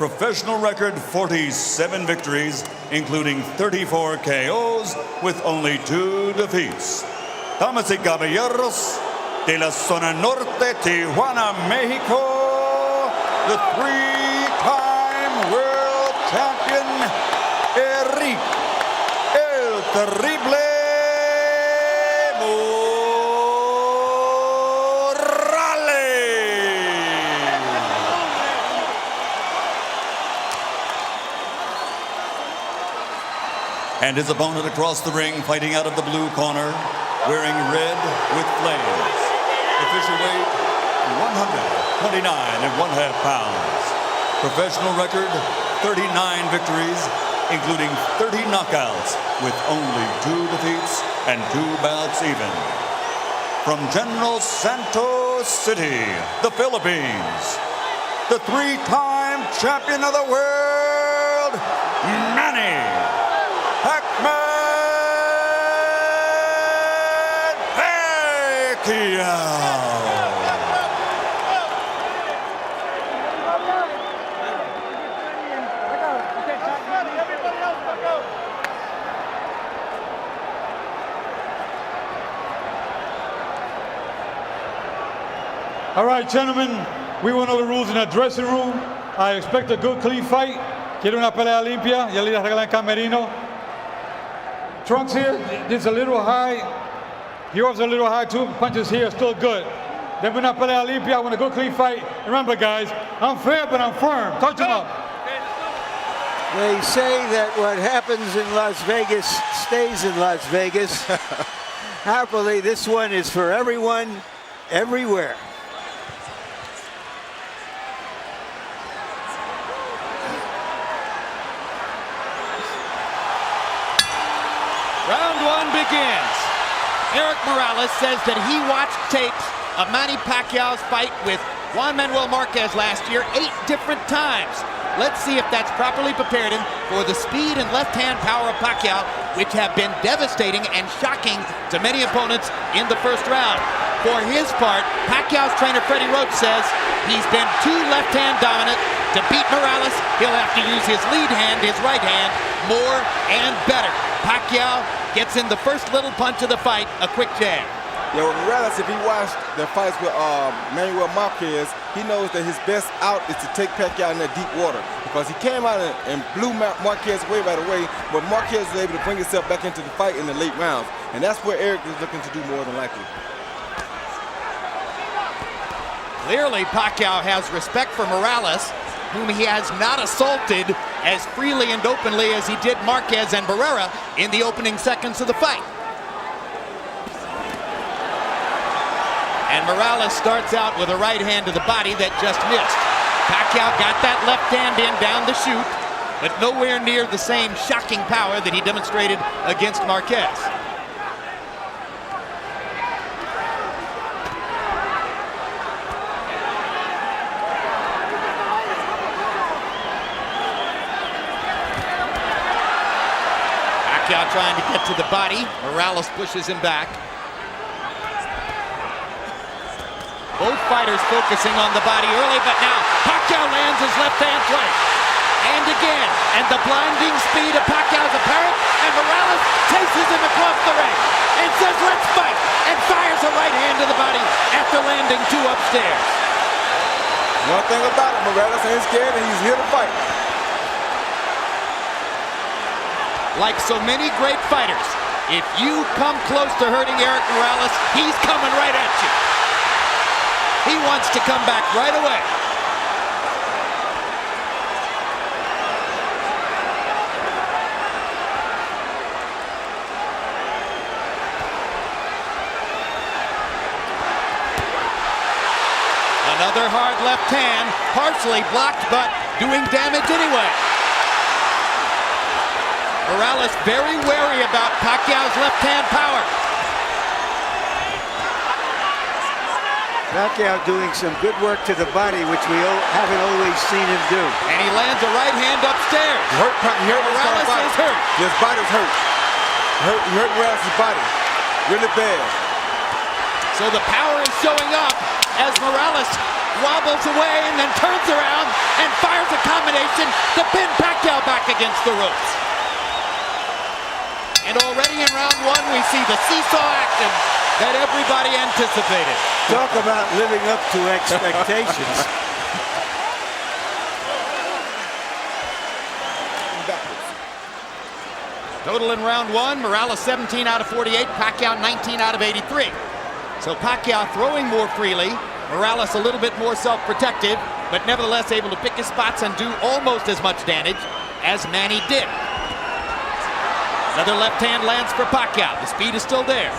Professional record 47 victories, including 34 KOs with only 2 defeats. Damas y caballeros, de la zona norte, Tijuana, Mexico, the 3-time world champion, Erik, el terrible and his opponent across the ring, fighting out of the blue corner, wearing red with flames. Official weight, 129.5 pounds. Professional record, 39 victories, including 30 knockouts, with only 2 defeats and 2 bouts even. From General Santos City, the Philippines, the 3-time champion of the world, Manny Pacquiao. All right, gentlemen, we went over the rules in the dressing room. I expect a good, clean fight. Quiero una pelea limpia. Ya le regalan camerino. Trunks here, this is a little high. Yours a little high too. Punches here are still good. Then we're not pelea limpia. I want a good, clean fight. Remember, guys, I'm fair, but I'm firm. Touch him up. They say that what happens in Las Vegas stays in Las Vegas. Happily, this one is for everyone, everywhere. Round 1 begins. Erik Morales says that he watched tapes of Manny Pacquiao's fight with Juan Manuel Marquez last year 8 different times. Let's see if that's properly prepared him for the speed and left-hand power of Pacquiao, which have been devastating and shocking to many opponents in the first round. For his part, Pacquiao's trainer Freddie Roach says he's been too left-hand dominant. To beat Morales, he'll have to use his lead hand, his right hand, more and better. Pacquiao gets in the first little punch of the fight, a quick jab. Yeah, well, Morales, if he watched the fights with Manuel Marquez, he knows that his best out is to take Pacquiao in that deep water, because he came out and blew Marquez away right away, but Marquez was able to bring himself back into the fight in the late rounds, and that's where Erik is looking to do more than likely. Clearly, Pacquiao has respect for Morales, whom he has not assaulted as freely and openly as he did Marquez and Barrera in the opening seconds of the fight. And Morales starts out with a right hand to the body that just missed. Pacquiao got that left hand in down the chute, but nowhere near the same shocking power that he demonstrated against Marquez. Pacquiao trying to get to the body. Morales pushes him back. Both fighters focusing on the body early, but now Pacquiao lands his left-hand strike. And again, and the blinding speed of Pacquiao's apparent, and Morales chases him across the ring and says, "Let's fight," and fires a right hand to the body after landing 2 upstairs. One thing about it, Morales ain't scared and he's here to fight. Like so many great fighters, if you come close to hurting Erik Morales, he's coming right at you. He wants to come back right away. Another hard left hand, partially blocked, but doing damage anyway. Morales very wary about Pacquiao's left-hand power. Pacquiao doing some good work to the body, which we haven't always seen him do. And he lands a right hand upstairs. Morales is hurt. His body's hurt. He hurt Morales' body really bad. So the power is showing up as Morales wobbles away and then turns around and fires a combination to pin Pacquiao back against the ropes. And already in round one, we see the seesaw action that everybody anticipated. Talk about living up to expectations. Total in round one, Morales 17 out of 48, Pacquiao 19 out of 83. So Pacquiao throwing more freely, Morales a little bit more self-protective, but nevertheless able to pick his spots and do almost as much damage as Manny did. Another left hand lands for Pacquiao. The speed is still there.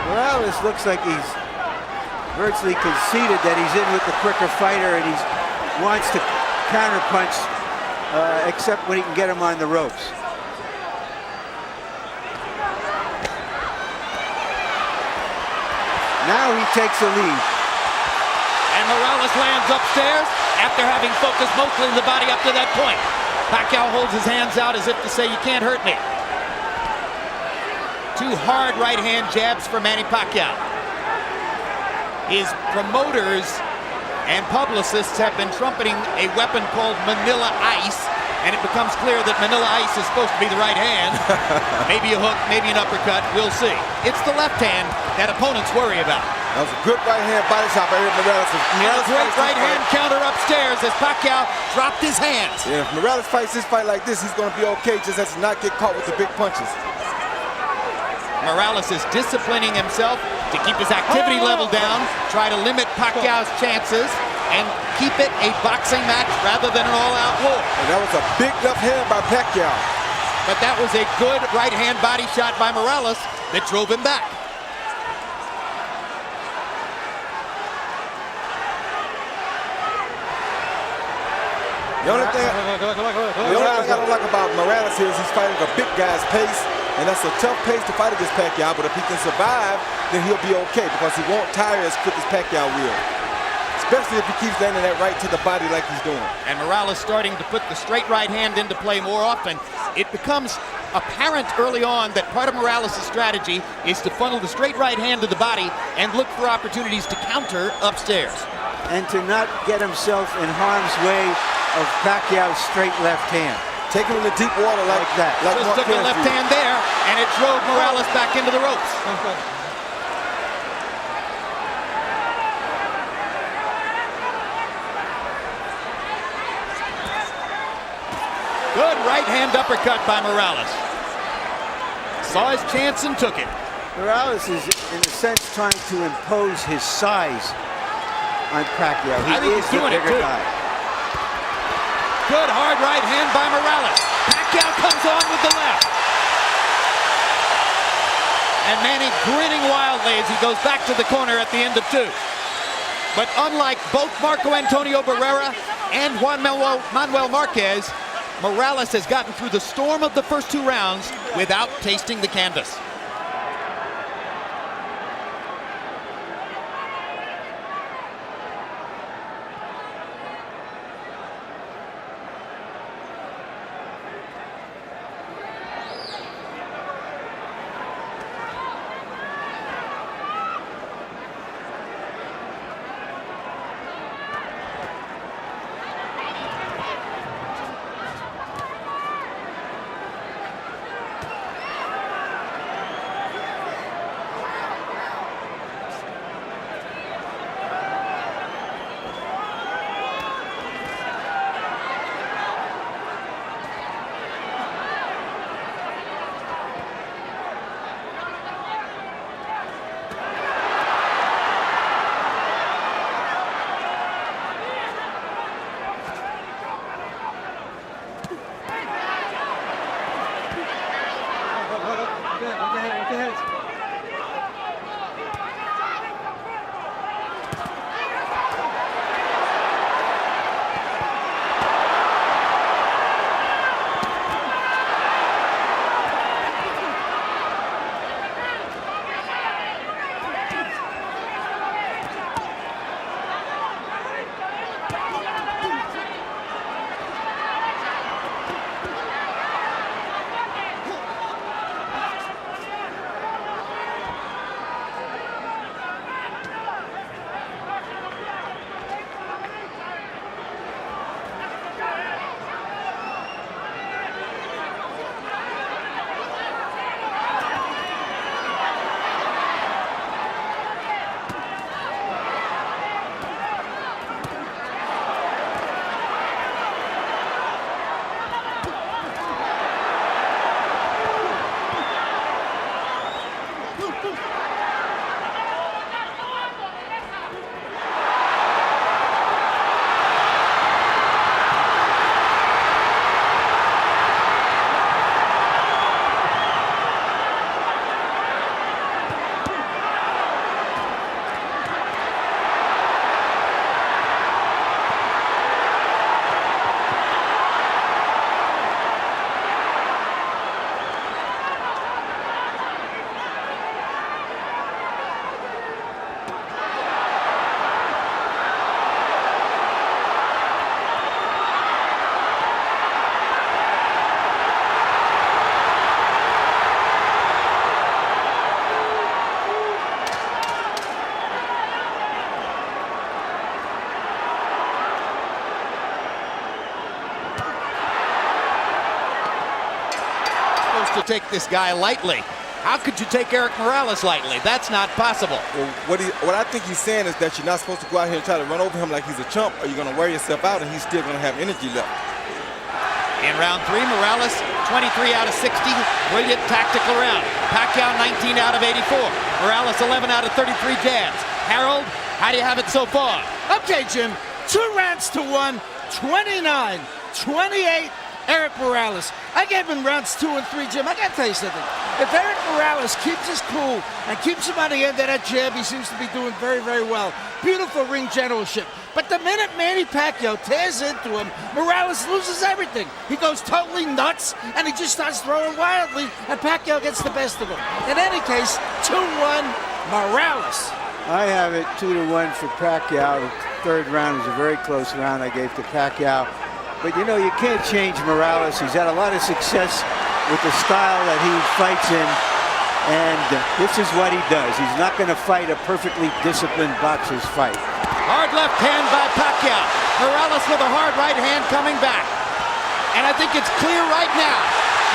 Morales looks like he's virtually conceded that he's in with the quicker fighter and he wants to counterpunch, except when he can get him on the ropes. Now he takes the lead. And Morales lands upstairs after having focused mostly the body up to that point. Pacquiao holds his hands out as if to say, you can't hurt me. Two hard right hand jabs for Manny Pacquiao. His promoters and publicists have been trumpeting a weapon called Manila Ice, and it becomes clear that Manila Ice is supposed to be the right hand. Maybe a hook, maybe an uppercut, we'll see. It's the left hand that opponents worry about. That was a good right hand body shot by Erik Morales. And a great right hand counter upstairs as Pacquiao dropped his hands. Yeah, if Morales fights this fight like this, he's going to be okay, just has to not get caught with the big punches. Morales is disciplining himself to keep his activity level down, try to limit Pacquiao's chances, and keep it a boxing match rather than an all-out war. And that was a big left hand by Pacquiao. But that was a good right-hand body shot by Morales that drove him back. The only thing I don't like about Morales here is he's fighting a big guy's pace, and that's a tough pace to fight against Pacquiao, but if he can survive, then he'll be okay because he won't tire as quick as Pacquiao will. Especially if he keeps landing that right to the body like he's doing. And Morales starting to put the straight right hand into play more often. It becomes apparent early on that part of Morales' strategy is to funnel the straight right hand to the body and look for opportunities to counter upstairs. And to not get himself in harm's way of Pacquiao's straight left hand. Take him in the deep water like that. Like Just took a left hand there, and it drove Morales back into the ropes. Good right hand uppercut by Morales. Saw his chance and took it. Morales is, in a sense, trying to impose his size on Pacquiao. I think he's doing it too. Guy. Good hard right hand by Morales. Pacquiao comes on with the left. And Manny grinning wildly as he goes back to the corner at the end of two. But unlike both Marco Antonio Barrera and Juan Manuel Marquez, Morales has gotten through the storm of the first two rounds without tasting the canvas. supposed to take this guy lightly. How could you take Erik Morales lightly? That's not possible. Well, what I think he's saying is that you're not supposed to go out here and try to run over him like he's a chump, or you're going to wear yourself out and he's still going to have energy left. In round 3, Morales, 23 out of 60. Brilliant tactical round. Pacquiao, 19 out of 84. Morales, 11 out of 33 jabs. Harold, how do you have it so far? Okay, Jim, 2 rounds to 1, 29-28, Erik Morales. I gave him rounds 2 and 3, Jim. I got to tell you something. If Erik Morales keeps his cool and keeps him on the end of that jab, he seems to be doing very, very well. Beautiful ring generalship. But the minute Manny Pacquiao tears into him, Morales loses everything. He goes totally nuts, and he just starts throwing wildly, and Pacquiao gets the best of him. In any case, 2-1, Morales. I have it 2-1 for Pacquiao. The third round was a very close round I gave to Pacquiao. But you know, you can't change Morales. He's had a lot of success with the style that he fights in. And this is what he does. He's not going to fight a perfectly disciplined boxer's fight. Hard left hand by Pacquiao. Morales with a hard right hand coming back. And I think it's clear right now,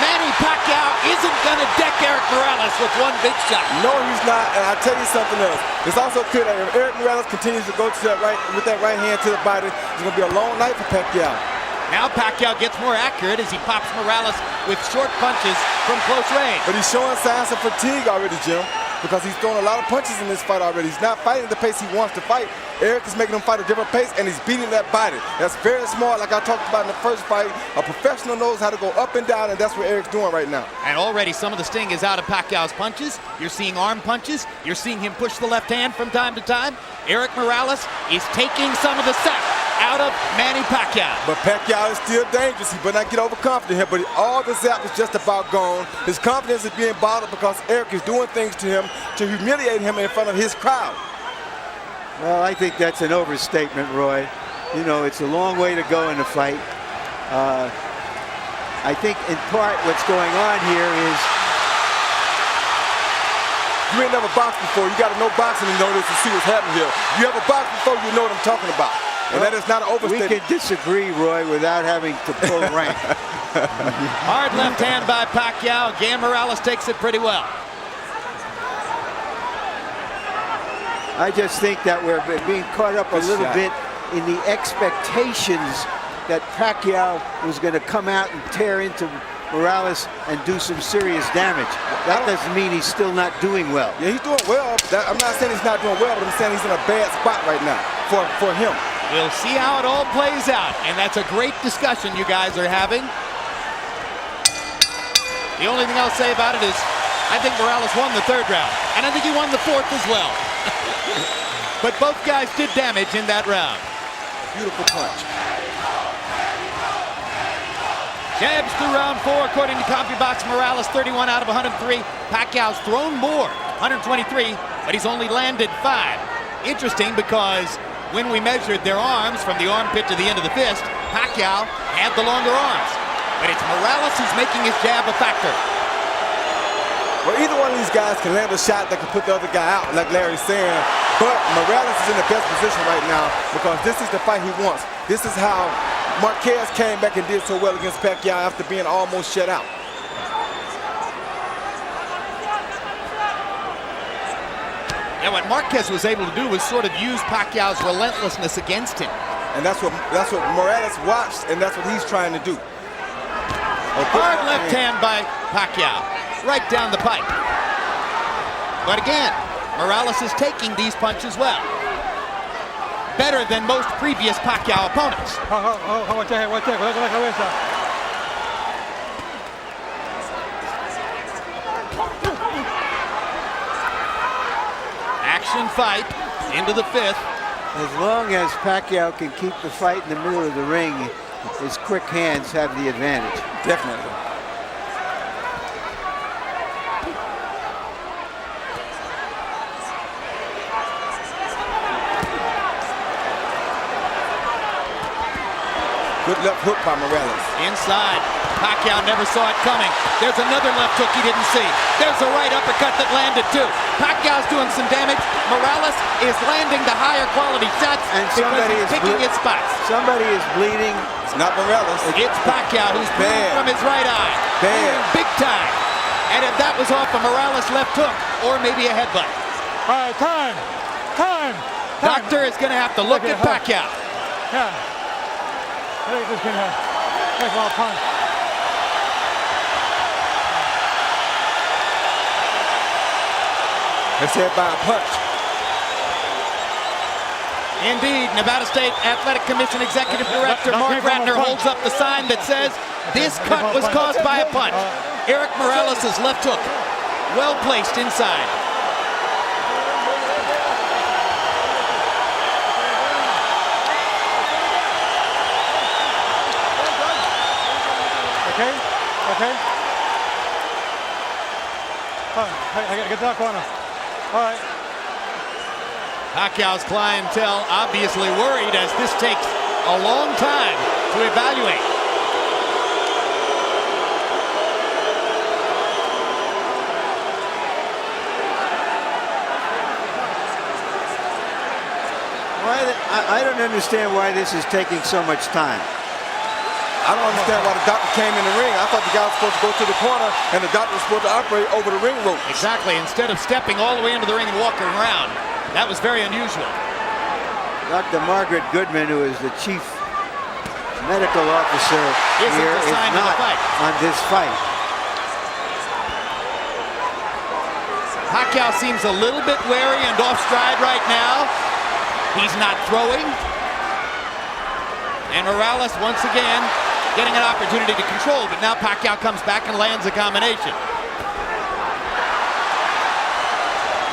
Manny Pacquiao isn't going to deck Erik Morales with one big shot. No, he's not, and I'll tell you something else. It's also clear that if Erik Morales continues to go to that with that right hand to the body, it's going to be a long night for Pacquiao. Now Pacquiao gets more accurate as he pops Morales with short punches from close range. But he's showing signs of fatigue already, Jim, because he's throwing a lot of punches in this fight already. He's not fighting the pace he wants to fight. Erik is making him fight a different pace, and he's beating that body. That's very smart, like I talked about in the first fight. A professional knows how to go up and down, and that's what Erik's doing right now. And already some of the sting is out of Pacquiao's punches. You're seeing arm punches. You're seeing him push the left hand from time to time. Erik Morales is taking some of the sap out of Manny Pacquiao. But Pacquiao is still dangerous. He better not get overconfident here, but all the zap is just about gone. His confidence is being bottled because Erik is doing things to him to humiliate him in front of his crowd. Well, I think that's an overstatement, Roy. You know, it's a long way to go in the fight. I think in part what's going on here is you ain't never boxed before. You got to know boxing in order to see what's happening here. You ever boxed before, you know what I'm talking about. And that is not an overstatement. We can disagree, Roy, without having to pull rank. Hard left hand by Pacquiao. Again, Morales takes it pretty well. I just think that we're being caught up a little bit in the expectations that Pacquiao was going to come out and tear into Morales and do some serious damage. That doesn't mean he's still not doing well. Yeah, he's doing well. I'm not saying he's not doing well, but I'm saying he's in a bad spot right now for him. We'll see how it all plays out, and that's a great discussion you guys are having. The only thing I'll say about it is I think Morales won the third round, and I think he won the fourth as well. But both guys did damage in that round. Beautiful punch. Jabs through round 4, according to CompuBox. Morales 31 out of 103. Pacquiao's thrown more, 123, but he's only landed 5. Interesting because when we measured their arms from the armpit to the end of the fist, Pacquiao had the longer arms. But it's Morales who's making his jab a factor. Well, either one of these guys can land a shot that can put the other guy out, like Larry's saying. But Morales is in the best position right now because this is the fight he wants. This is how Marquez came back and did so well against Pacquiao after being almost shut out. And what Marquez was able to do was sort of use Pacquiao's relentlessness against him. And that's what Morales watched, and that's what he's trying to do. Hard left hand by Pacquiao, right down the pipe. But again, Morales is taking these punches well. Better than most previous Pacquiao opponents. Action fight into the 5th. As long as Pacquiao can keep the fight in the middle of the ring, his quick hands have the advantage. Definitely. Good left hook by Morales. Inside. Pacquiao never saw it coming. There's another left hook he didn't see. There's a right uppercut that landed too. Pacquiao's doing some damage. Morales is landing the higher quality shots and because he's picking his spots. Somebody is bleeding. It's not Morales. It's Pacquiao who's bleeding from his right eye. Bad. Big time. And if that was off a Morales left hook, or maybe a headbutt. All right, time. Doctor is going to have to look at Pacquiao. Yeah. Look at this thing here. That's all punch. It's hit by a punch. Indeed, Nevada State Athletic Commission Executive Director Mark Ratner holds up the sign that says this cut was caused by a punch. Erik Morales' left hook, well placed inside. Okay. I gotta get to that corner. All right. Pacquiao's clientele obviously worried as this takes a long time to evaluate. I don't understand why this is taking so much time. I don't understand why the doctor came in the ring. I thought the guy was supposed to go to the corner and the doctor was supposed to operate over the ring rope. Exactly, instead of stepping all the way into the ring and walking around. That was very unusual. Dr. Margaret Goodman, who is the chief medical officer here, is not on this fight. Pacquiao seems a little bit wary and off stride right now. He's not throwing. And Morales once again getting an opportunity to control, but now Pacquiao comes back and lands a combination.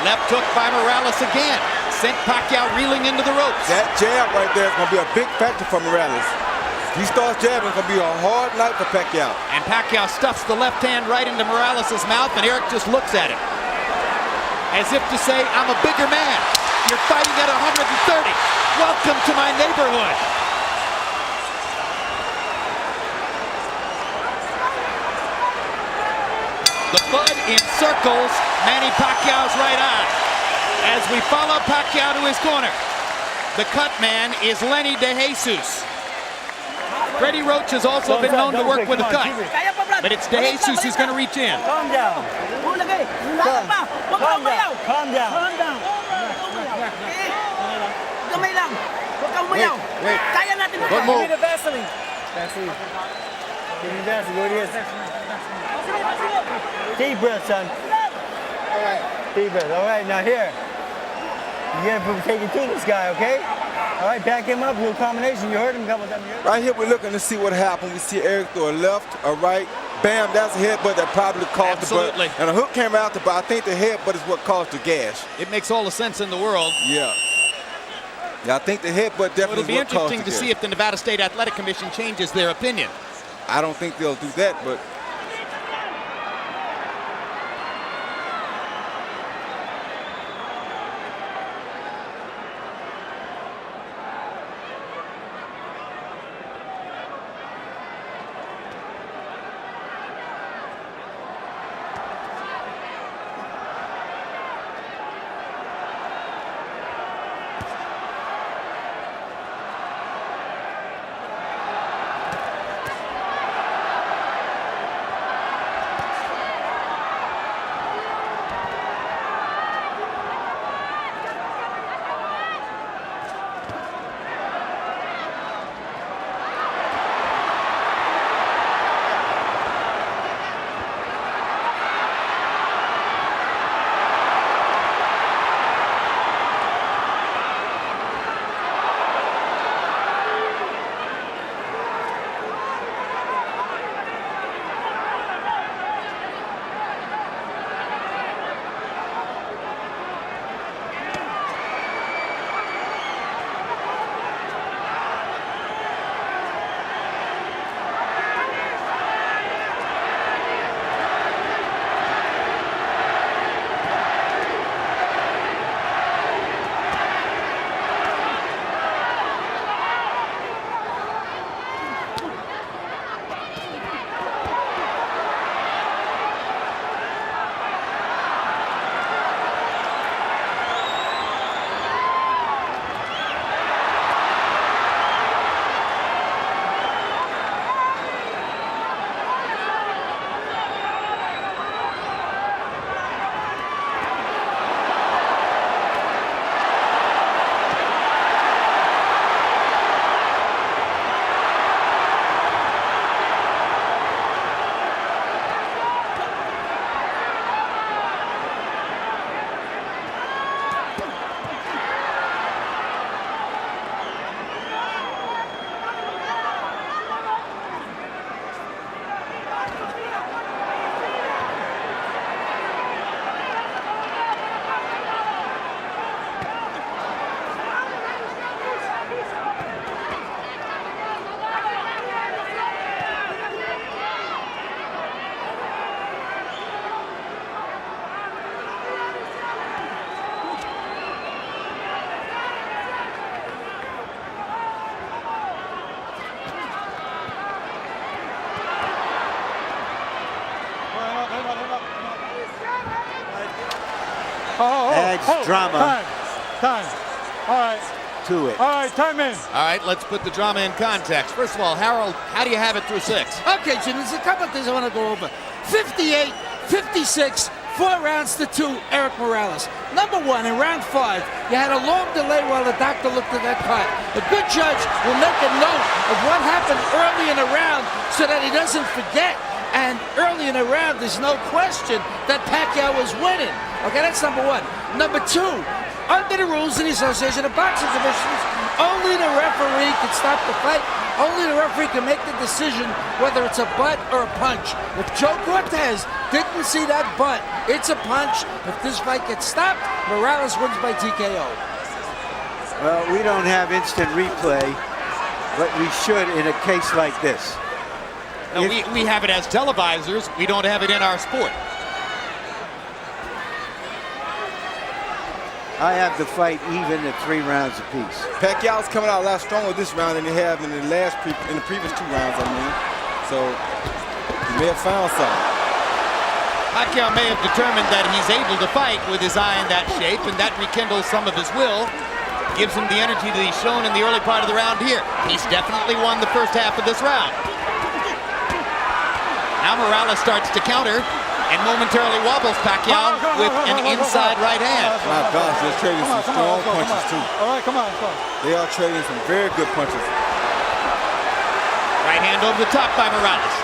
Left hook by Morales again. Sent Pacquiao reeling into the ropes. That jab right there is going to be a big factor for Morales. If he starts jabbing, it's going to be a hard night for Pacquiao. And Pacquiao stuffs the left hand right into Morales' mouth, and Erik just looks at him. As if to say, I'm a bigger man. You're fighting at 130. Welcome to my neighborhood. The blood encircles Manny Pacquiao's right eye. As we follow Pacquiao to his corner, the cut man is Lenny De Jesus. Freddie Roach has also been known to work with a cut, but it's De Jesus who's going to reach in. Calm down. Calm down. Wait. Good move. Give me the Vaseline. Give me the Vaseline. What it is. Deep breath, son. All right. Deep breath. All right, now here. You're going to take it to this guy, okay? All right, back him up. Little combination. You heard him a couple times. Right here, we're looking to see what happened. We see Erik throw a left, a right. Bam, that's a headbutt that probably caused Absolutely. the butt. And a hook came out the butt. I think the headbutt is what caused the gash. It makes all the sense in the world. Yeah, I think the headbutt definitely It'll be is what caused interesting the to gash. see if the Nevada State Athletic Commission changes their opinion. I don't think they'll do that, but adds drama Time. All right. to it. All right, time in. All right, let's put the drama in context. First of all, Harold, how do you have it through 6? Okay, Jim, there's a couple of things I want to go over. 58, 56, 4 rounds to 2, Erik Morales. Number 1, in round 5, you had a long delay while the doctor looked at that card. A good judge will make a note of what happened early in the round so that he doesn't forget. And early in the round, there's no question that Pacquiao was winning. Okay, that's number 1. Number 2, under the rules of the Association of Boxing Commissions, only the referee can stop the fight. Only the referee can make the decision whether it's a butt or a punch. If Joe Cortez didn't see that butt, it's a punch. If this fight gets stopped, Morales wins by TKO. Well, we don't have instant replay, but we should in a case like this. No, we have it as televisors. We don't have it in our sport. I have the fight even at 3 rounds apiece. Pacquiao's coming out a lot stronger this round than he have in the previous 2 rounds, I mean. So he may have found something. Pacquiao may have determined that he's able to fight with his eye in that shape, and that rekindles some of his will. Gives him the energy that he's shown in the early part of the round here. He's definitely won the first half of this round. Now Morales starts to counter and momentarily wobbles Pacquiao with an inside right hand. My gosh, they're trading some strong punches too. All right, come on. They are trading some very good punches. Right hand over the top by Morales.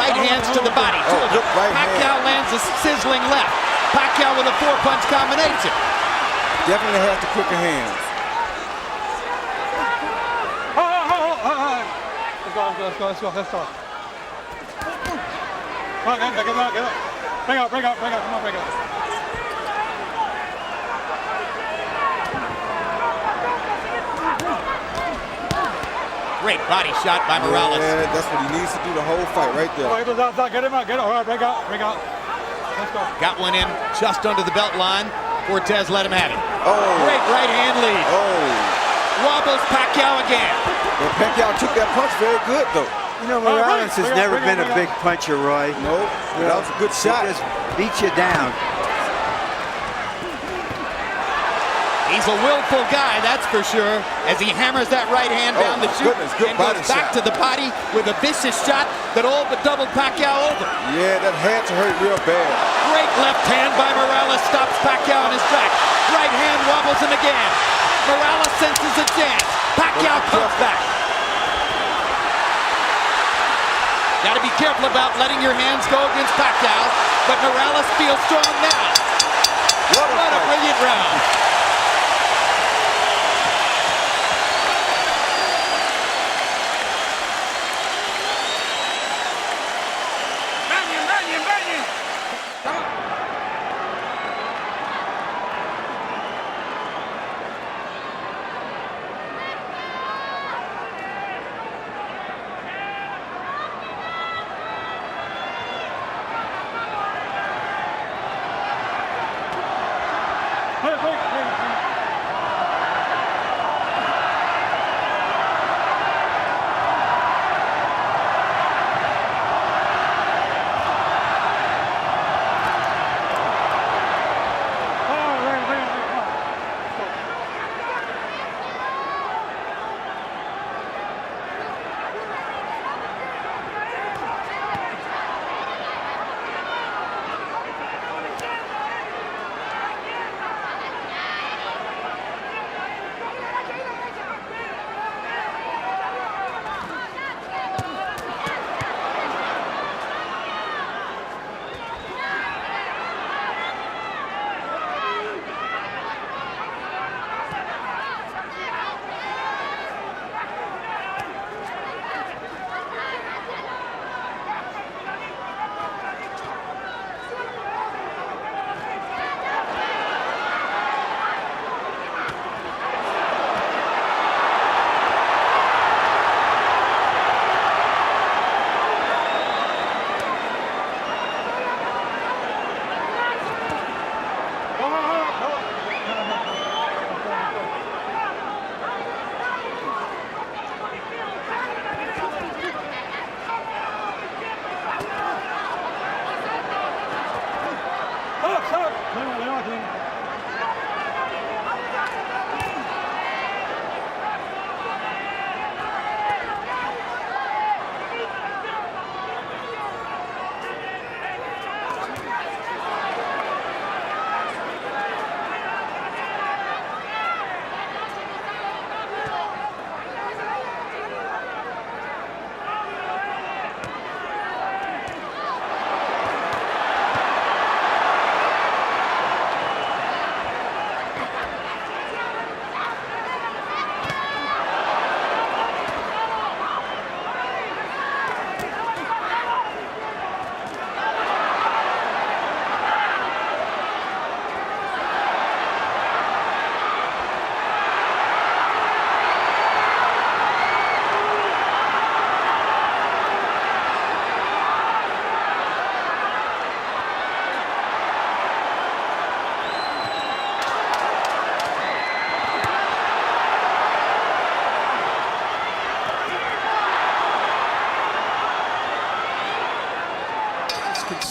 Right hands to the body. Pacquiao lands a sizzling left. Pacquiao with a 4-punch combination. Definitely has the quicker hands. Let's go. Come on, get up. Bring up. Come on, bring up. Great body shot by Morales. Yeah, that's what he needs to do the whole fight right there. Get him out. All right, bring out. Let's go. Got one in just under the belt line. Cortez let him have it. Oh. Great right hand lead. Oh. Wobbles Pacquiao again. Well, Pacquiao took that punch very good, though. You know, Morales has never been a big puncher, Roy. No, that was a good shot. He just beat you down. He's a willful guy, that's for sure, as he hammers that right hand down the chute and goes back to the body with a vicious shot that all but doubled Pacquiao over. Yeah, that had to hurt real bad. Great left hand by Morales stops Pacquiao in his tracks. Right hand wobbles him again. Morales senses a chance. Pacquiao comes back. Got to be careful about letting your hands go against Pacquiao, but Morales feels strong now. What a brilliant round.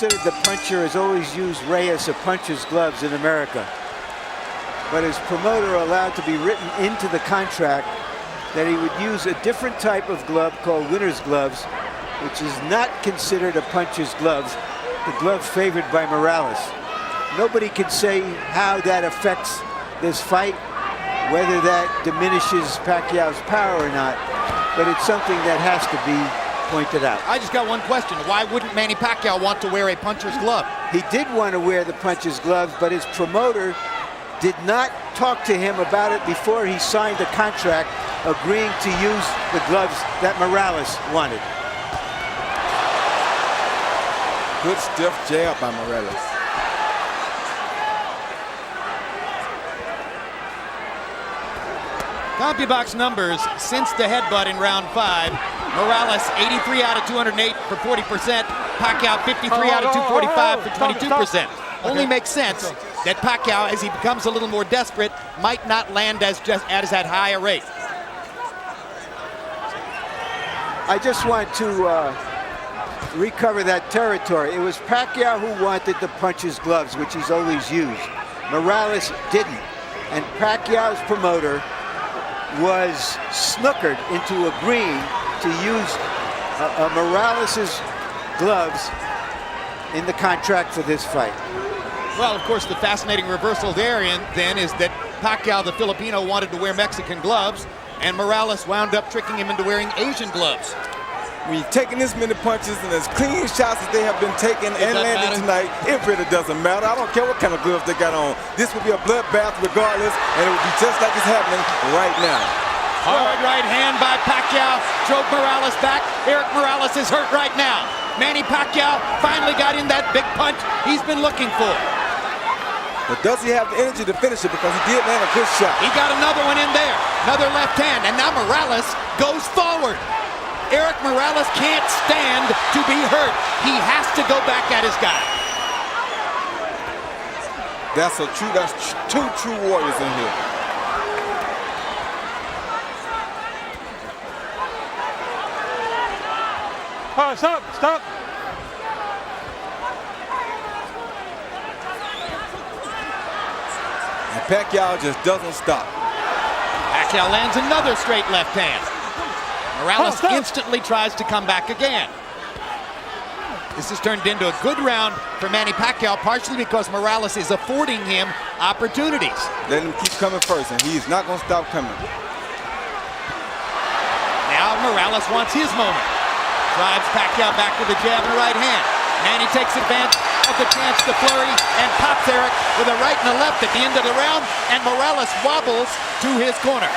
considered the puncher has always used Reyes of puncher's gloves in America. But his promoter allowed to be written into the contract that he would use a different type of glove called winner's gloves, which is not considered a puncher's gloves, the glove favored by Morales. Nobody can say how that affects this fight, whether that diminishes Pacquiao's power or not, but it's something that has to be pointed out. I just got one question. Why wouldn't Manny Pacquiao want to wear a puncher's glove? He did want to wear the puncher's gloves, but his promoter did not talk to him about it before he signed the contract, agreeing to use the gloves that Morales wanted. Good stiff jab by Morales. CompuBox numbers since the headbutt in round 5. Morales 83 out of 208 for 40%. Pacquiao 53 out of 245 for 22%. Only makes sense that Pacquiao, as he becomes a little more desperate, might not land as at high a rate. I just want to recover that territory. It was Pacquiao who wanted the puncher's gloves, which he's always used. Morales didn't. And Pacquiao's promoter was snookered into agreeing to use Morales' gloves in the contract for this fight. Well, of course, the fascinating reversal therein then is that Pacquiao, the Filipino, wanted to wear Mexican gloves, and Morales wound up tricking him into wearing Asian gloves. When you're taking this many punches and as clean shots as they have been taken and landing tonight, it really doesn't matter. I don't care what kind of gloves they got on. This will be a bloodbath regardless, and it will be just like it's happening right now. Hard right hand by Pacquiao drove Morales back. Erik Morales is hurt right now. Manny Pacquiao finally got in that big punch he's been looking for. But does he have the energy to finish it? Because he did land a good shot. He got another one in there. Another left hand, and now Morales goes forward. Erik Morales can't stand to be hurt. He has to go back at his guy. That's two true warriors in here. All right, stop. And Pacquiao just doesn't stop. Pacquiao lands another straight left hand. Morales instantly tries to come back again. This has turned into a good round for Manny Pacquiao, partially because Morales is affording him opportunities. Let him keep coming first, and he's not going to stop coming. Now Morales wants his moment. Drives Pacquiao back with a jab and a right hand. Manny takes advantage of the chance to flurry and pops Erik with a right and a left at the end of the round, and Morales wobbles to his corner.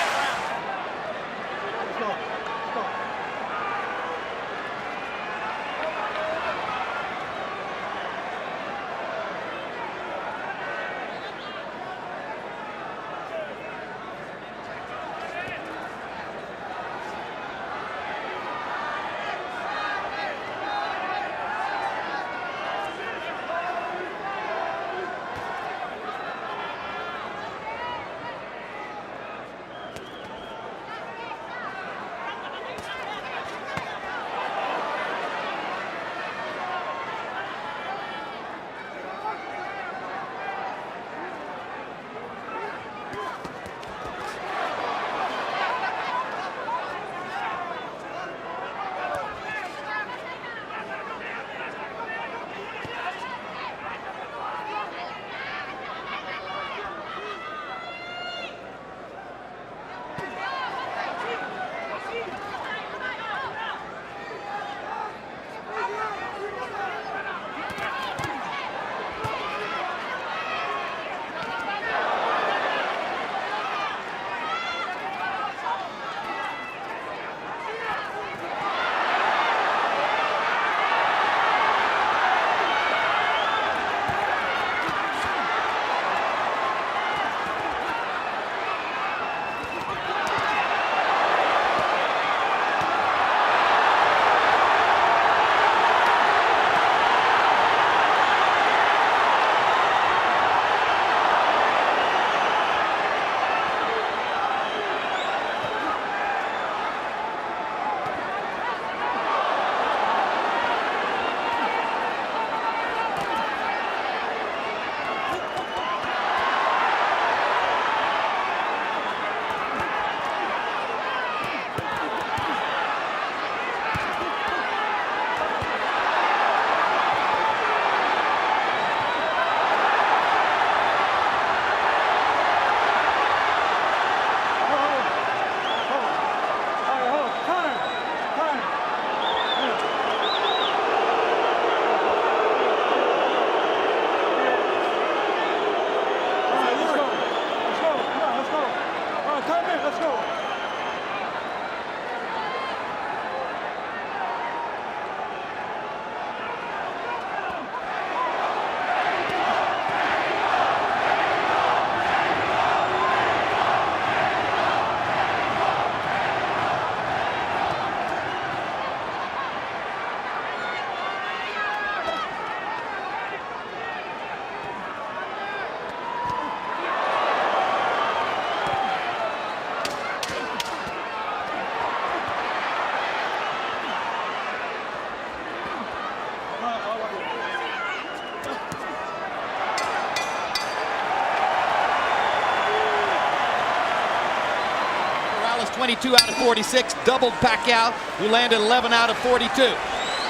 22 out of 46, doubled Pacquiao, who landed 11 out of 42.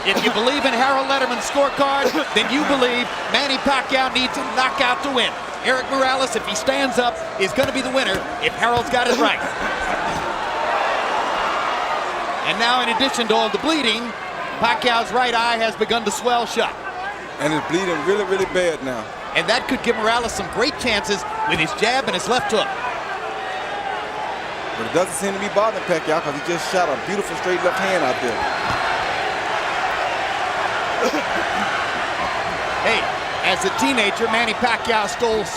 If you believe in Harold Letterman's scorecard, then you believe Manny Pacquiao needs a knockout to win. Erik Morales, if he stands up, is going to be the winner if Harold's got it right. And now, in addition to all the bleeding, Pacquiao's right eye has begun to swell shut. And it's bleeding really, really bad now. And that could give Morales some great chances with his jab and his left hook. But it doesn't seem to be bothering Pacquiao because he just shot a beautiful straight left hand out there. Hey, as a teenager, Manny Pacquiao sold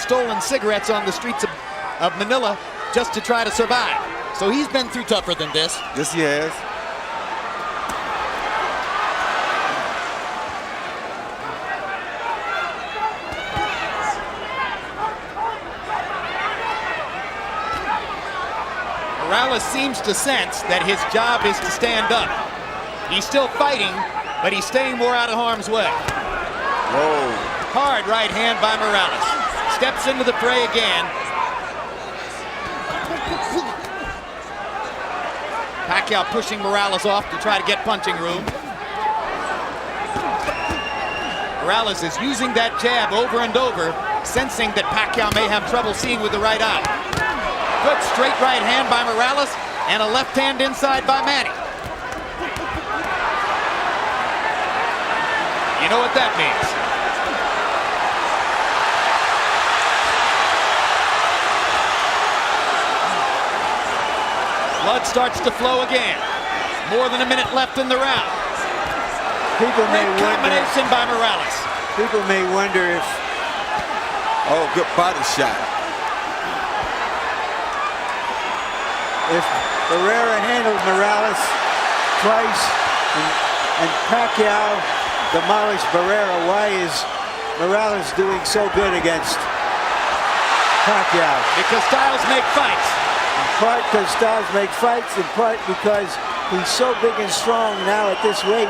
stolen cigarettes on the streets of Manila just to try to survive. So he's been through tougher than this. Yes, he has. Morales seems to sense that his job is to stand up. He's still fighting, but he's staying more out of harm's way. Whoa. Hard right hand by Morales. Steps into the fray again. Pacquiao pushing Morales off to try to get punching room. Morales is using that jab over and over, sensing that Pacquiao may have trouble seeing with the right eye. Good straight right hand by Morales and a left hand inside by Manny. You know what that means. Blood starts to flow again. More than a minute left in the round. Great combination by Morales. People may wonder if... Oh, good body shot. If Barrera handled Morales twice and Pacquiao demolished Barrera, why is Morales doing so good against Pacquiao? Because styles make fights. In part because styles make fights, in part because he's so big and strong now at this weight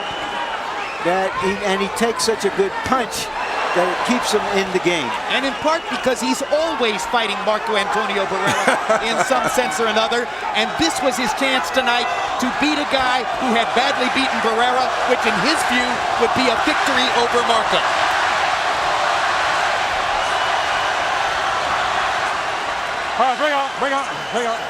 that he takes such a good punch that it keeps him in the game. And in part because he's always fighting Marco Antonio Barrera in some sense or another. And this was his chance tonight to beat a guy who had badly beaten Barrera, which in his view would be a victory over Marco. All right, bring on. Bring on.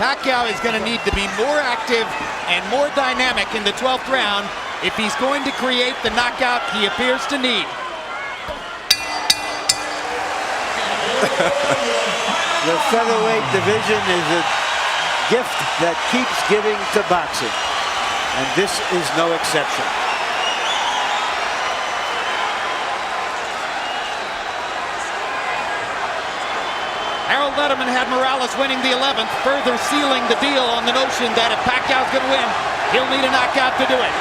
Pacquiao is going to need to be more active and more dynamic in the 12th round if he's going to create the knockout he appears to need. The featherweight division is a gift that keeps giving to boxing, and this is no exception. Harold Letterman had Morales winning the 11th, further sealing the deal on the notion that if Pacquiao's going to win, he'll need a knockout to do it.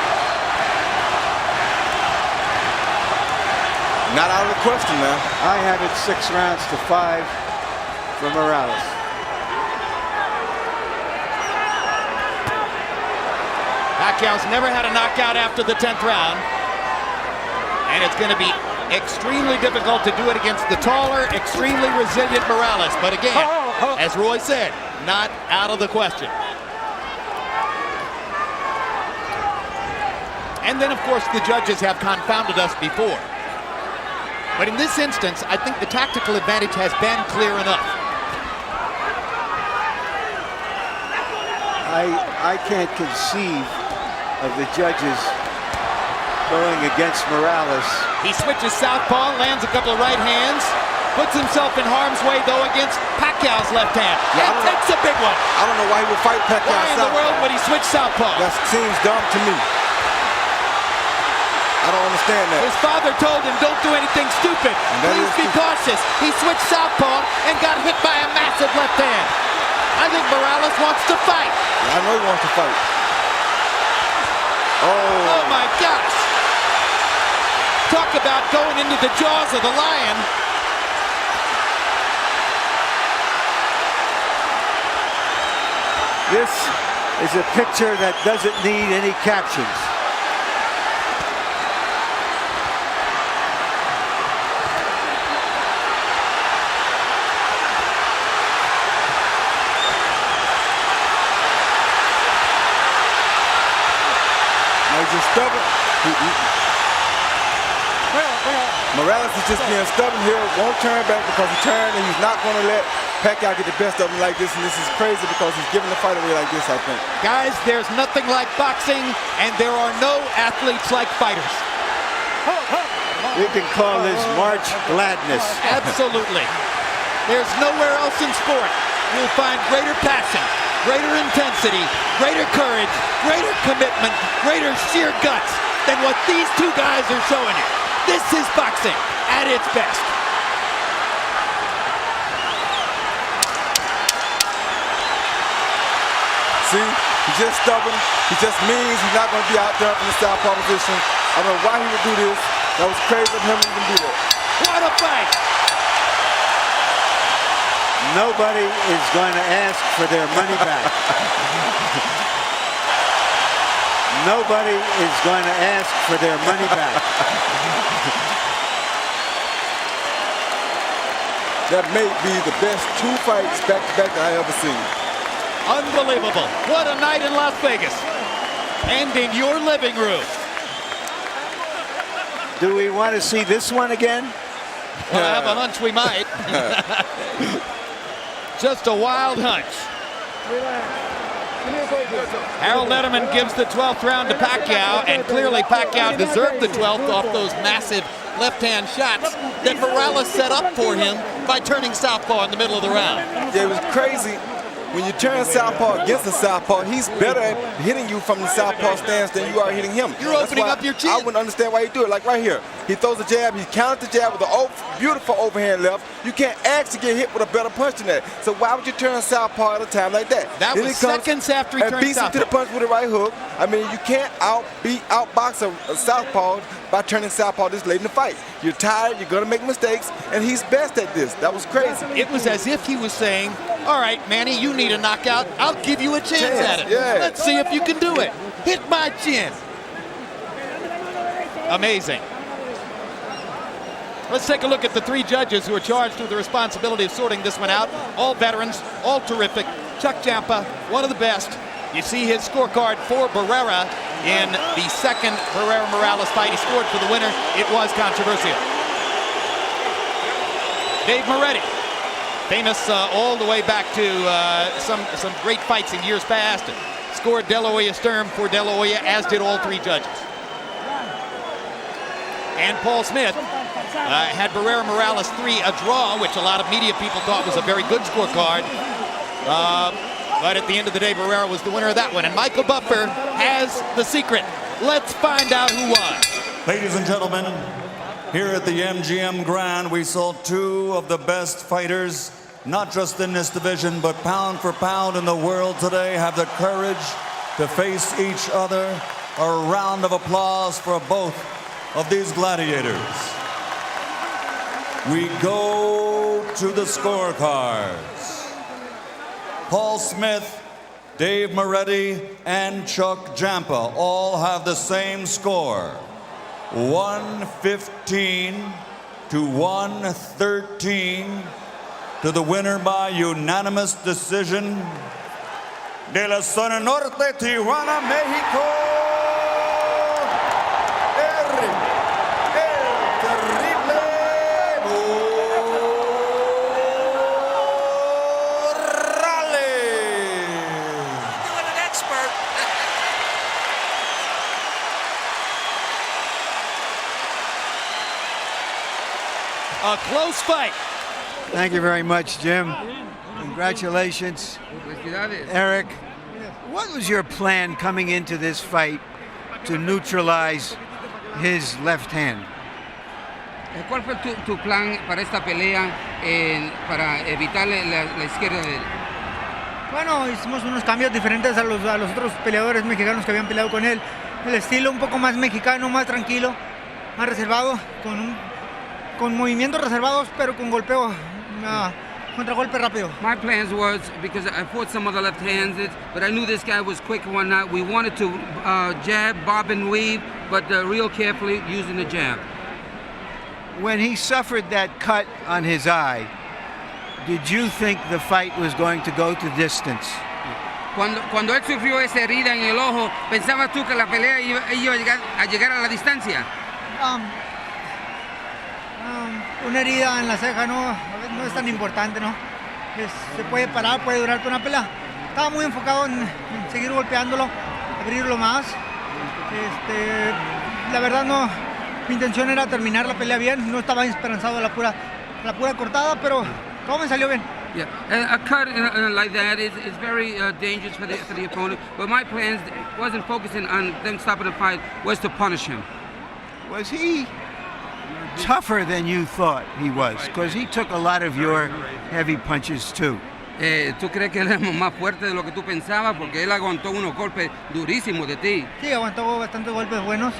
Not out of the question now. I have it 6 rounds to 5 for Morales. Pacquiao's never had a knockout after the 10th round, and it's going to be extremely difficult to do it against the taller, extremely resilient Morales. But again, as Roy said, not out of the question. And then, of course, the judges have confounded us before. But in this instance, I think the tactical advantage has been clear enough. I can't conceive of the judges going against Morales. He switches southpaw, lands a couple of right hands, puts himself in harm's way, though, against Pacquiao's left hand. Yeah, and takes a big one. I don't know why he would fight Pacquiao. Why in the world would he switch southpaw? That seems dumb to me. I don't understand that. His father told him, don't do anything stupid. Please be cautious. He switched southpaw and got hit by a massive left hand. I think Morales wants to fight. Yeah, I know he wants to fight. Oh my gosh. Talk about going into the jaws of the lion. This is a picture that doesn't need any captions. just stubborn. Morales is just being stubborn here, won't turn back because he turned, and he's not going to let Pacquiao get the best of him like this, and this is crazy because he's giving the fight away like this, I think. Guys, there's nothing like boxing, and there are no athletes like fighters. We can call this March Gladness. Absolutely. There's nowhere else in sport you'll find greater passion, greater intensity, greater courage, greater commitment, greater sheer guts than what these two guys are showing you. This is boxing at its best. See, he's just stubborn. He just means he's not going to be out there from the southpaw position. I don't know why he would do this. That was crazy of him to even do that. What a fight! Nobody is going to ask for their money back. Nobody is going to ask for their money back. That may be the best two fights back-to-back that I ever seen. Unbelievable. What a night in Las Vegas. And in your living room. Do we want to see this one again? Well, I have a hunch we might. Just a wild hunch. Harold Letterman gives the 12th round to Pacquiao, and clearly Pacquiao deserved the 12th off those massive left-hand shots that Morales set up for him by turning southpaw in the middle of the round. Yeah, it was crazy. When you turn southpaw against the southpaw, he's better at hitting you from the southpaw stance than you are hitting him. You're opening up your chin. I wouldn't understand why he do it. Like right here, he throws a jab, he countered the jab with a beautiful overhand left. You can't ask to get hit with a better punch than that. So why would you turn southpaw at a time like that? That was seconds after he turned and beats him to the punch with a right hook. I mean, you can't outbox a southpaw by turning southpaw this late in the fight. You're tired, you're going to make mistakes, and he's best at this. That was crazy. It was as if he was saying, all right, Manny, you need a knockout. I'll give you a chance at it. Yeah. Let's see if you can do it. Hit my chin. Amazing. Let's take a look at the three judges who are charged with the responsibility of sorting this one out. All veterans, all terrific. Chuck Champa, one of the best. You see his scorecard for Barrera in the second Barrera-Morales fight. He scored for the winner. It was controversial. Dave Moretti, famous all the way back to some great fights in years past. Scored De La Hoya Sturm for De La Hoya, as did all three judges. And Paul Smith had Barrera-Morales 3 a draw, which a lot of media people thought was a very good scorecard. But at the end of the day, Barrera was the winner of that one. And Michael Buffer has the secret. Let's find out who won. Ladies and gentlemen, here at the MGM Grand, we saw two of the best fighters, not just in this division, but pound for pound in the world today, have the courage to face each other. A round of applause for both of these gladiators. We go to the scorecards. Paul Smith, Dave Moretti, and Chuck Champa all have the same score. 115 to 113 to the winner by unanimous decision. De la Zona Norte, Tijuana, Mexico, Erik, el terrible A close fight. Thank you very much, Jim. Congratulations. Erik, what was your plan coming into this fight to neutralize his left hand? ¿Cuál fue tu plan para esta pelea para evitar la izquierda de él? Bueno, hicimos unos cambios diferentes a los otros peleadores mexicanos que habían peleado con él. El estilo un poco más mexicano, más tranquilo, más reservado, con movimientos reservados, pero con golpeo, contragolpe rápido. My plans was, because I fought some of the left-handed, but I knew this guy was quick and whatnot. We wanted to jab, bob and weave, but real carefully using the jab. When he suffered that cut on his eye, did you think the fight was going to go to distance? Cuando él sufrió esa herida en el ojo, ¿pensabas tú que la pelea iba a llegar a la distancia? Una herida en la ceja no es tan importante, ¿no? Se puede parar, puede durar toda una pelea. Estaba muy enfocado en seguir golpeándolo, abrirlo más. La verdad no, mi intención era terminar la pelea bien, no estaba esperanzado a la pura cortada, pero todo me salió bien. Yeah, a cut like that is very dangerous for the opponent. But my plans wasn't focusing on them stopping the fight, was to punish him. Was he tougher than you thought he was? Because he took a lot of your heavy punches too. ¿Tú crees que él es más fuerte de lo que tú pensabas? Porque él aguantó unos golpes durísimos de ti. Sí, aguantó bastantes golpes buenos.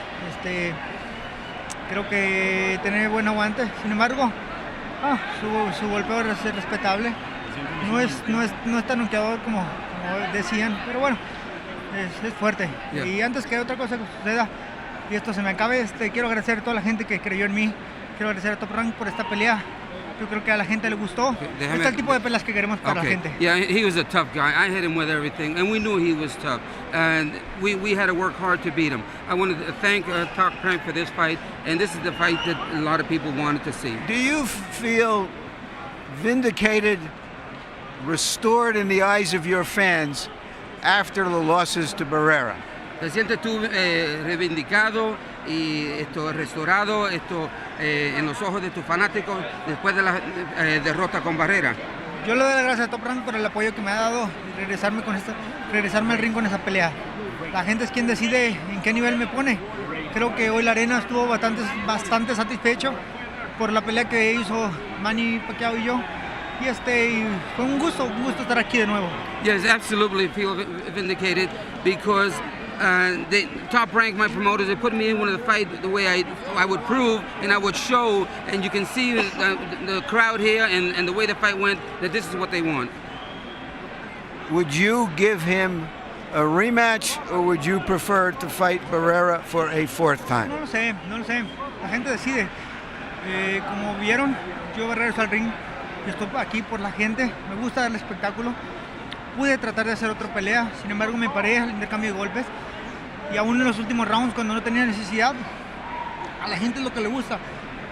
Creo que tiene buen aguante. Sin embargo, su golpeo es respetable. No es tan noqueador como decían, pero bueno, es fuerte. Yeah. Y antes que otra cosa suceda y esto se me acabe, quiero agradecer a toda la gente que creyó en mí. Quiero agradecer a Top Rank por esta pelea. Yo creo que a la gente le gustó. Este es el tipo de peleas que queremos para la gente. Yeah, he was a tough guy. I hit him with everything, and we knew he was tough. And we had to work hard to beat him. I wanted to thank Top Rank for this fight, and this is the fight that a lot of people wanted to see. Do you feel vindicated, restored in the eyes of your fans after the losses to Barrera? ¿Te sientes tú reivindicado y restaurado en los ojos de tus fanáticos después de la derrota con Barrera? Yo le doy las gracias a Top Rank por el apoyo que me ha dado y regresarme al ring con esa pelea. La gente es quien decide en qué nivel me pone. Creo que hoy la arena estuvo bastante satisfecho por la pelea que hizo Manny Pacquiao y yo. Y fue un gusto estar aquí de nuevo. Yes, absolutely feel vindicated because the Top Rank, my promoters, they put me in one of the fight the way I would prove and I would show, and you can see the crowd here and the way the fight went, that this is what they want. Would you give him a rematch, or would you prefer to fight Barrera for a fourth time? No lo sé. La gente decide. Como vieron, yo regreso al ring. Estoy aquí por la gente. Me gusta dar el espectáculo. Pude tratar de hacer otra pelea, sin embargo me paré al intercambio de golpes. Y aún en los últimos rounds, cuando no tenía necesidad, a la gente es lo que le gusta.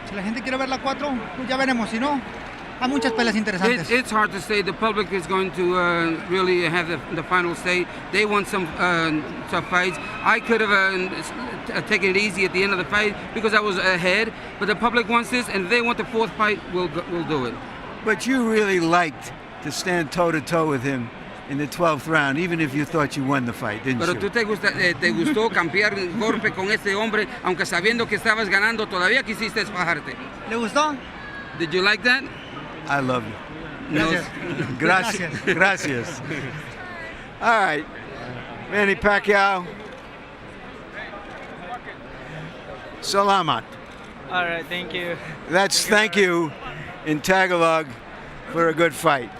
Si la gente quiere ver la 4, pues ya veremos. Si no, hay muchas peleas interesantes. It's hard to say. The public is going to really have the final say. They want some tough fights. I could have taken it easy at the end of the fight because I was ahead, but the public wants this, and if they want the fourth fight, we'll do it. But you really liked to stand toe-to-toe with him in the 12th round, even if you thought you won the fight, didn't Pero you? tú te gustó cambiar golpe con ese hombre, aunque sabiendo que estabas ganando, todavía quisiste fajarte. ¿Le gustó? Did you like that? I love you. Gracias. Gracias. All right, Manny Pacquiao. Salamat. All right, thank you. That's thank you in Tagalog for a good fight.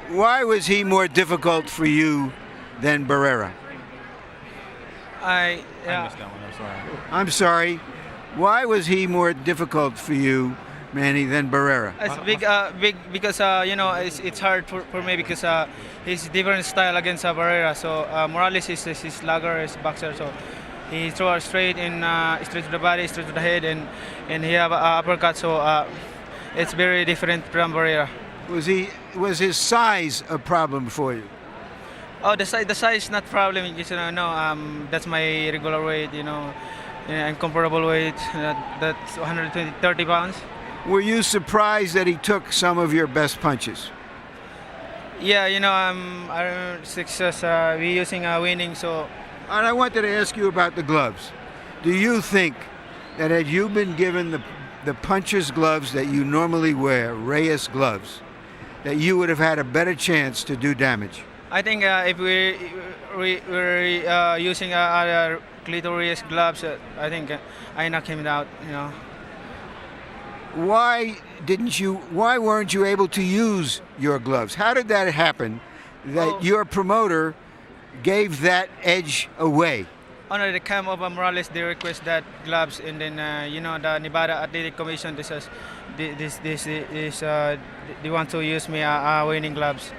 Why was he more difficult for you than Barrera? I missed that one. I'm sorry. I'm sorry. Why was he more difficult for you, Manny, than Barrera? It's big because it's hard for me because he's different style against Barrera. So Morales is slugger, is boxer. So he throw straight straight to the body, straight to the head, and he have uppercut. So it's very different from Barrera. Was his size a problem for you? Oh, the size not problem. Just that's my regular weight. And comparable weight. That's 130 pounds. Were you surprised that he took some of your best punches? Yeah, our success we using winning. So. And I wanted to ask you about the gloves. Do you think that had you been given the puncher's gloves that you normally wear, Reyes gloves, that you would have had a better chance to do damage? I think if we're using other clitoris gloves, I think I knock him out. Why weren't you able to use your gloves? How did that happen that your promoter gave that edge away? Under the camp of Morales, they request that gloves, and then the Nevada Athletic Commission they want to use me winning gloves.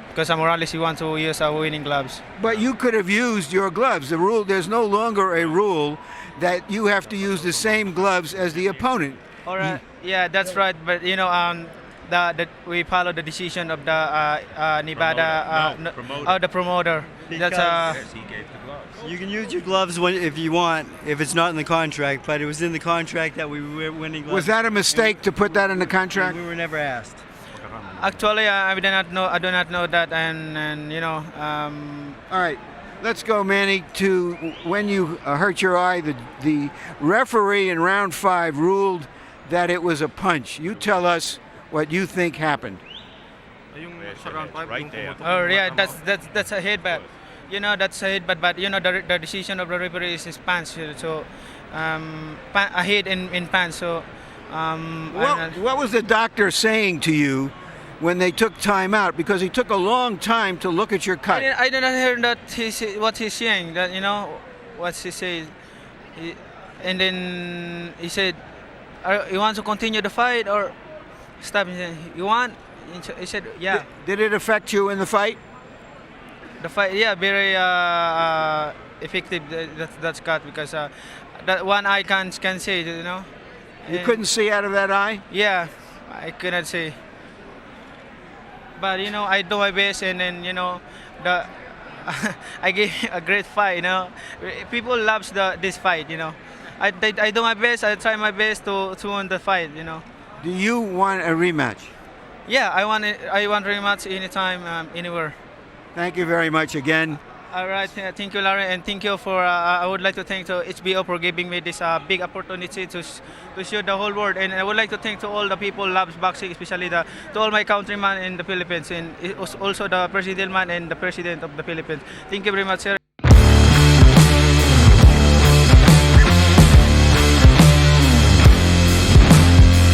because Morales he wants to use winning gloves. But you could have used your gloves. The rule, there's no longer a rule that you have to use the same gloves as the opponent. All right. Yeah, that's right. But you know, we follow the decision of the Nevada the promoter. That's You can use your gloves if you want, if it's not in the contract, but it was in the contract that we were winning gloves. Was that a mistake to put that in the contract? We were never asked. actually I do not know. I do not know that, and you know. All right, let's go, Manny, to when you hurt your eye. The referee in round 5 ruled that it was a punch. You tell us what you think happened. Oh yeah, that's a headbutt. You know, that's a headbutt, but you know the decision of the referee is pants. So a hit in pants. So What was the doctor saying to you when they took time out? Because he took a long time to look at your cut. I did not hear that what he's saying. That you know what he says, and then he said, "You want to continue the fight or stop?" He said, "You want?" He said, "Yeah." Did it affect you in the fight? The fight, yeah, very effective. That's cut because that one eye can see, you know. You couldn't see out of that eye? Yeah, I couldn't see. But you know, I do my best, and then you know, I gave a great fight. You know, people loves this fight. You know, I do my best. I try my best to win the fight. You know. Do you want a rematch? Yeah, I want rematch anytime, anywhere. Thank you very much again. All right, thank you, Larry, and thank you for. I would like to thank to HBO for giving me this big opportunity to show the whole world, and I would like to thank to all the people who loves boxing, especially to all my countrymen in the Philippines, and also the president man and the president of the Philippines. Thank you very much, sir.